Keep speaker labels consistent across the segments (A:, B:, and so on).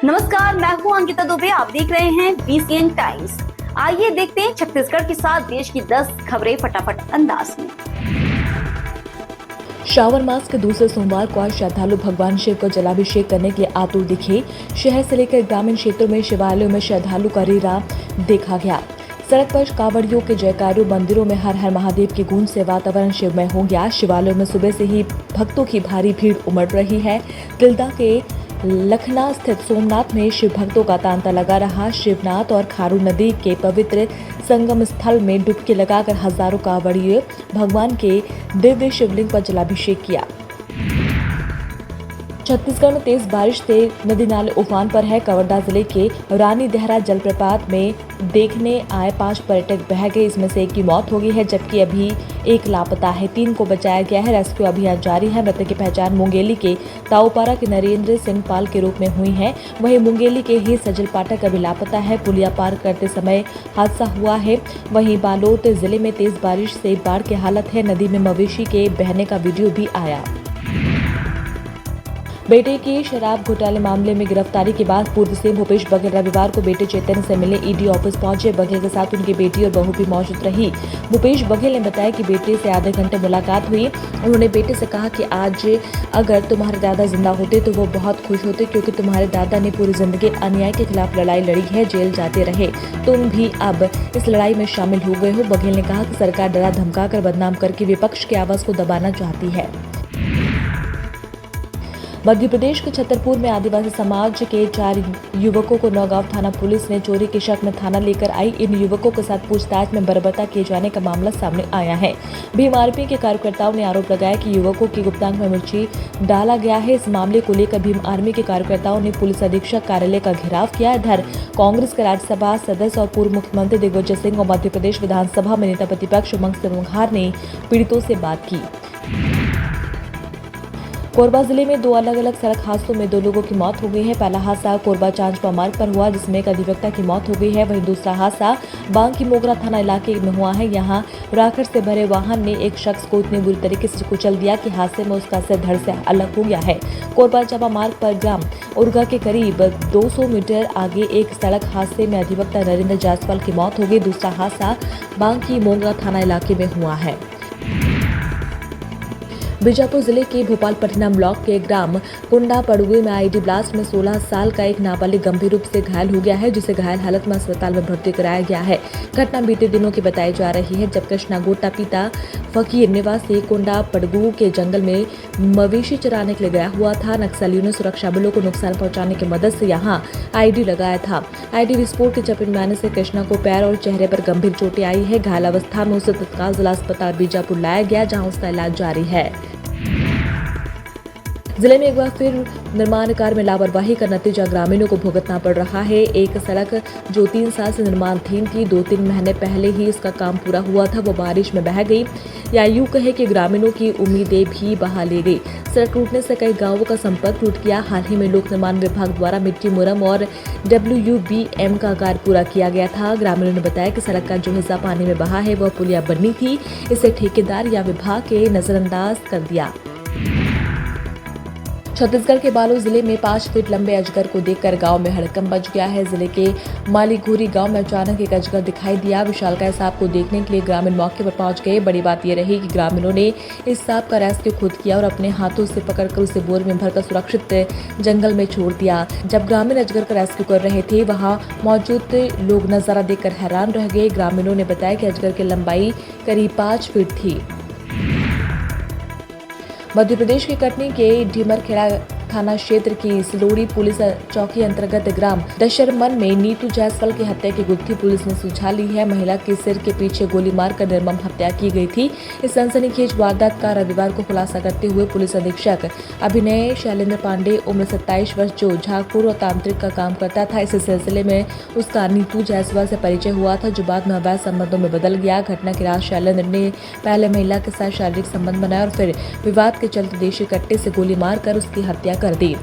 A: नमस्कार, मैं हूं अंकिता दुबे। आप देख रहे हैं बीसीएन टाइम्स। आइए देखते हैं छत्तीसगढ़ के साथ देश की 10 खबरें फटाफट अंदाज में।
B: श्रावण मास के दूसरे सोमवार को आज श्रद्धालु भगवान शिव को जलाभिषेक करने के लिए आतुर दिखे। शहर से लेकर ग्रामीण क्षेत्रों में शिवालयों में श्रद्धालु का रेरा देखा गया। सड़क पर कांवड़ियों के जयकारों, मंदिरों में हर हर महादेव की गूंज से वातावरण शिवमय हो गया। शिवालयों में सुबह से ही भक्तों की भारी भीड़ उमड़ रही है। तिल्दा के लखना स्थित सोमनाथ में शिव भक्तों का तांता लगा रहा। शिवनाथ और खारू नदी के पवित्र संगम स्थल में डुबकी लगाकर हजारों कांवड़ियों भगवान के दिव्य शिवलिंग पर जलाभिषेक किया। छत्तीसगढ़ में तेज बारिश से नदी नाले उफान पर है। कवर्धा जिले के रानी देहरा जलप्रपात में देखने आए 5 पर्यटक बह गए। इसमें से एक की मौत हो गई है, जबकि अभी एक लापता है। 3 को बचाया गया है। रेस्क्यू अभियान जारी है। मृतक की पहचान मुंगेली के ताऊपारा के नरेंद्र सिंह पाल के रूप में हुई है। वहीं मुंगेली के ही सजल पाठक अभी लापता है। पुलिया पार करते समय हादसा हुआ है। वहीं बालोद जिले में तेज बारिश से बाढ़ की हालत है। नदी में मवेशी के बहने का वीडियो भी आया। बेटे की शराब घोटाले मामले में गिरफ्तारी के बाद पूर्व सीएम भूपेश बघेल रविवार को बेटे चैतन्य से मिले ईडी ऑफिस पहुंचे। बघेल के साथ उनकी बेटी और बहू भी मौजूद रही। भूपेश बघेल ने बताया कि बेटे से आधे घंटे मुलाकात हुई। उन्होंने बेटे से कहा कि आज अगर तुम्हारे दादा जिंदा होते तो वो बहुत खुश होते, क्योंकि तुम्हारे दादा ने पूरी जिंदगी अन्याय के खिलाफ लड़ाई लड़ी है, जेल जाते रहे। तुम भी अब इस लड़ाई में शामिल हो गए हो। बघेल ने कहा कि सरकार डरा धमका कर बदनाम करके विपक्ष की आवाज को दबाना चाहती है। मध्य प्रदेश के छतरपुर में आदिवासी समाज के 4 युवकों को नौगांव थाना पुलिस ने चोरी के शक में थाना लेकर आई। इन युवकों के साथ पूछताछ में बर्बरता किए जाने का मामला सामने आया है। भीम आर्मी के कार्यकर्ताओं ने आरोप लगाया कि युवकों की गुप्तांग में मिर्ची डाला गया है। इस मामले को लेकर भीम आर्मी के कार्यकर्ताओं ने पुलिस अधीक्षक कार्यालय का घेराव किया। इधर कांग्रेस के राज्यसभा सदस्य और पूर्व मुख्यमंत्री दिग्विजय सिंह और मध्य प्रदेश विधानसभा में नेता प्रतिपक्ष उमंग सिंघार ने पीड़ितों से बात की। कोरबा जिले में 2 अलग अलग सड़क हादसों में 2 लोगों की मौत हो गई है। पहला हादसा कोरबा चांचपा मार्ग पर हुआ, जिसमें एक अधिवक्ता की मौत हो गई है। वहीं दूसरा हादसा बांकी मोगरा थाना इलाके में हुआ है। यहां राखड़ से भरे वाहन ने एक शख्स को इतनी बुरी तरीके से कुचल दिया कि हादसे में उसका सिर धड़ से अलग हो गया है। कोरबा चांपा मार्ग पर ग्राम उर्गा के करीब 200 मीटर आगे एक सड़क हादसे में अधिवक्ता नरेंद्र जायसवाल की मौत हो गई। दूसरा हादसा बांकी मोगरा थाना इलाके में हुआ है। बीजापुर जिले के भोपाल-पटना ब्लॉक के ग्राम कुंडा पड़ुए में आईडी ब्लास्ट में 16 साल का एक नाबालिग गंभीर रूप से घायल हो गया है, जिसे घायल हालत में अस्पताल में भर्ती कराया गया है। घटना बीते दिनों की बताई जा रही है, जब कृष्णा गोटा पिता फकीर निवासी कुंडा पड़गू के जंगल में मवेशी चराने के लिए गया हुआ था। नक्सलियों ने सुरक्षा बलों को नुकसान पहुंचाने की मदद से यहां आईडी लगाया था। आईडी विस्फोट की चपेट में आने से कृष्णा को पैर और चेहरे पर गंभीर चोटें आई है। घायल अवस्था में उसे तत्काल जिला अस्पताल बीजापुर लाया गया, जहां उसका इलाज जारी है। जिले में एक बार फिर निर्माण कार्य में लापरवाही का नतीजा ग्रामीणों को भुगतना पड़ रहा है। एक सड़क जो 3 साल से निर्माणाधीन थी, 2-3 महीने पहले ही इसका काम पूरा हुआ था, वो बारिश में बह गई, या यूं कहे कि ग्रामीणों की उम्मीदें भी बहा ले गई। सड़क टूटने से कई गांवों का संपर्क टूट गया। हाल ही में लोक निर्माण विभाग द्वारा मिट्टी मुरम और WUBM का कार्य पूरा किया गया था। ग्रामीणों ने बताया कि सड़क का जो हिस्सा पानी में बहा है, वह पुलिया बननी थी, इसे ठेकेदार या विभाग के नजरअंदाज कर दिया। छत्तीसगढ़ के बालोद जिले में 5 फीट लंबे अजगर को देखकर गांव में हड़कंप मच गया है। जिले के मालीघोरी गांव में अचानक एक अजगर दिखाई दिया। विशालकाय सांप को देखने के लिए ग्रामीण मौके पर पहुंच गए। बड़ी बात यह रही कि ग्रामीणों ने इस सांप का रेस्क्यू खुद किया और अपने हाथों से पकड़कर उसे बोर में भरकर सुरक्षित जंगल में छोड़ दिया। जब ग्रामीण अजगर का रेस्क्यू कर रहे थे, वहां मौजूद लोग नजारा देखकर हैरान रह गए। ग्रामीणों ने बताया कि अजगर की लंबाई करीब 5 फीट थी। मध्य प्रदेश के कटनी के ढीमरखेड़ा थाना क्षेत्र की सिलोड़ी पुलिस चौकी अंतर्गत ग्राम दशरमन में नीतू जायसवाल की हत्या की गुत्थी पुलिस ने सुलझा ली है। महिला के सिर के पीछे गोली मारकर निर्मम हत्या की गई थी। इस सनसनीखेज वारदात का रविवार को खुलासा करते हुए पुलिस अधीक्षक अभिनय शैलेंद्र पांडे, उम्र 27 वर्ष, जो झागपुर और तांत्रिक का काम करता था, इस सिलसिले में उसका नीतू जायसवाल से परिचय हुआ था, जो बाद में अवैध संबंधों में बदल गया। घटना के रात शैलेंद्र ने पहले महिला के साथ शारीरिक संबंध बनाया और फिर विवाद के चलते देशी कट्टे से गोली मारकर उसकी हत्या कर दी।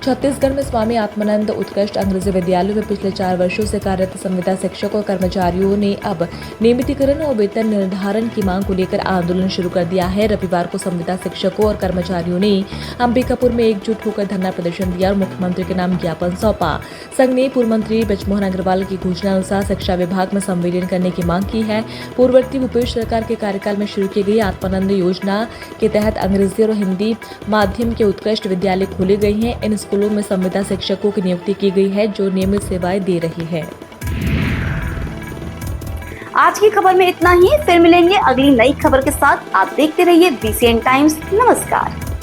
B: छत्तीसगढ़ में स्वामी आत्मानंद उत्कृष्ट अंग्रेजी विद्यालयों में पिछले 4 वर्षों से कार्यरत संविदा शिक्षकों और कर्मचारियों ने अब नियमितीकरण और वेतन निर्धारण की मांग को लेकर आंदोलन शुरू कर दिया है। रविवार को संविदा शिक्षकों और कर्मचारियों ने अंबिकापुर में एकजुट होकर धरना प्रदर्शन दिया और मुख्यमंत्री के नाम ज्ञापन सौंपा। संघ ने पूर्व मंत्री बृजमोहन अग्रवाल की घोषणा अनुसार शिक्षा विभाग में संविलियन करने की मांग की है। पूर्ववर्ती भूपेश सरकार के कार्यकाल में शुरू की गई आत्मानंद योजना के तहत अंग्रेजी और हिंदी माध्यम के उत्कृष्ट विद्यालय खोले गए हैं। इन स्कूलों में संविदा शिक्षकों की नियुक्ति की गई है जो नियमित सेवाएं दे रही है।
A: आज की खबर में इतना ही, फिर मिलेंगे अगली नई खबर के साथ। आप देखते रहिए BCN टाइम्स। नमस्कार।